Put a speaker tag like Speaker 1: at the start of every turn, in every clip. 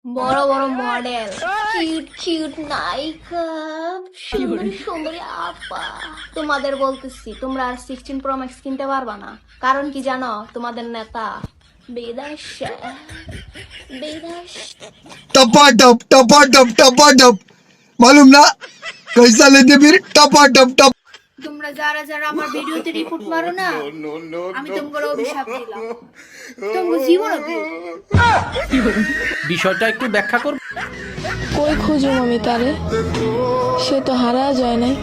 Speaker 1: বড় বড় model, cute cute নায়িকা, সুন্দরী সুন্দরী আপা, তোমাদের বলতেছি তোমরা আর 16 প্রো ম্যাক্স কিনতে পারবা না। কারণ কি জানো? তোমাদের নেতা বিদেশে বিদেশ।
Speaker 2: टपाटप टपाटप टपाटप मालूम ना कैसा लेते फिर टपाटप टप।
Speaker 1: তোমরা যারা যারা আমার ভিডিওতে রিপোর্ট মারো না, আমি তোমাকে অভিশাপ দিলাম, তোমাকে জীবন
Speaker 3: বিষয়টা একটু ব্যাখ্যা করব।
Speaker 4: কই খুঁজুম আমি তারে, সে তো হারা যায় নাই,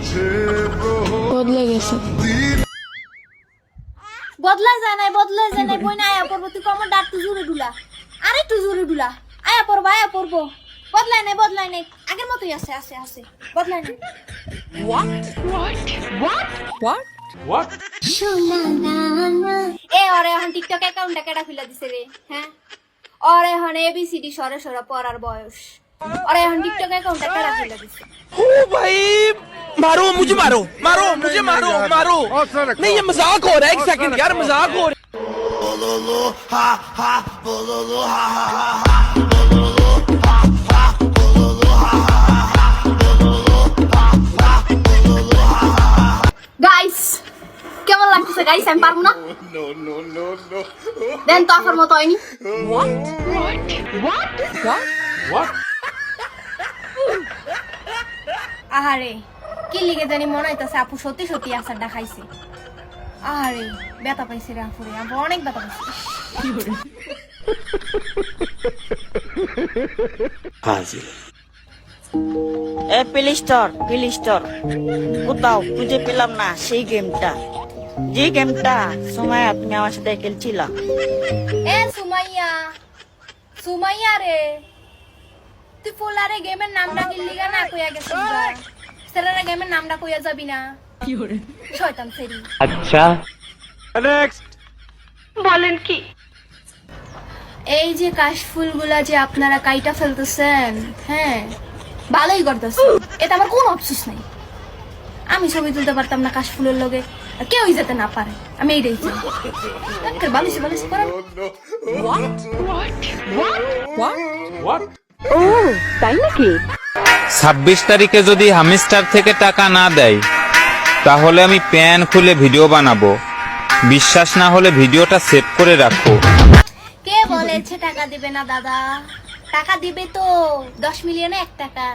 Speaker 4: বদলে গেছে।
Speaker 1: বদলা যায় নাই বই না। আয়া পড়বো, তুই কমন ডাক তুই জোরে ডুলা, আরে তুই জোরে ডুলা। আয়া পড়বো বদলায় নাই, আগের মতোই আছে বদলায় নাই। ওরে এখন টিকটক অ্যাকাউন্টটা কেডা খুলে দিছে রে? হ্যাঁ, ওরে এখন এবিসিডি সরে সরে পড়ার বয়স। ওরে এখন টিকটক অ্যাকাউন্টটা কেডা খুলে দিছে?
Speaker 5: ओ भाई मारो मुझे मारो नहीं ये मजाक हो रहा है। एक सेकंड यार, मजाक हो रहा है।
Speaker 1: গাইস কেমন লাগতেছে গাইস? আমি পারবো না, দেন তো আসার মতো হয়নি। আহারে কি লিগে জানি মনে হইতাছে আপু সত্যি সত্যি আচারটা খাইছে। আহারে ব্যথা পাইছে রে আপুরে, আপু অনেক ব্যথা পাইছে।
Speaker 6: প্লে স্টোর কোথাও খুঁজে পেলাম না সেই গেমটা, যে গেমটা সময় তুমি আমার সাথে খেলছিলা।
Speaker 1: এ সুমাইয়া রে, তুই ফুলারে গেমের নামটা কি লিগা না কইয়া গেছিস? সেরারে গেমের নামটা কইয়া যাবি না? শয়তান সেরি।
Speaker 3: আচ্ছা নেক্সট
Speaker 1: বলেন কি? এই যে কাশফুলগুলা যে আপনারা কাইটা ফেলতেছেন, হ্যাঁ ভালোই করতেছেন, এটা আমার কোনো আফসোস নাই। আমি ছবি তুলতে পারতাম না কাশফুলের লগে, কেউই যেতে না পারে, আমি এইটাই চাই। বালিশ করেন।
Speaker 7: ও তাই নাকি?
Speaker 8: 26 তারিখে যদি হামিস্টার থেকে টাকা না দেয় তাহলে আমি প্যান খুলে ভিডিও বানাবো। বিশ্বাস না হলে ভিডিওটা সেভ করে রাখো।
Speaker 1: কে বলেছে টাকা দিবে না দাদা? টাকা দিবে তো, 10 মিলিয়নে 1 টাকা।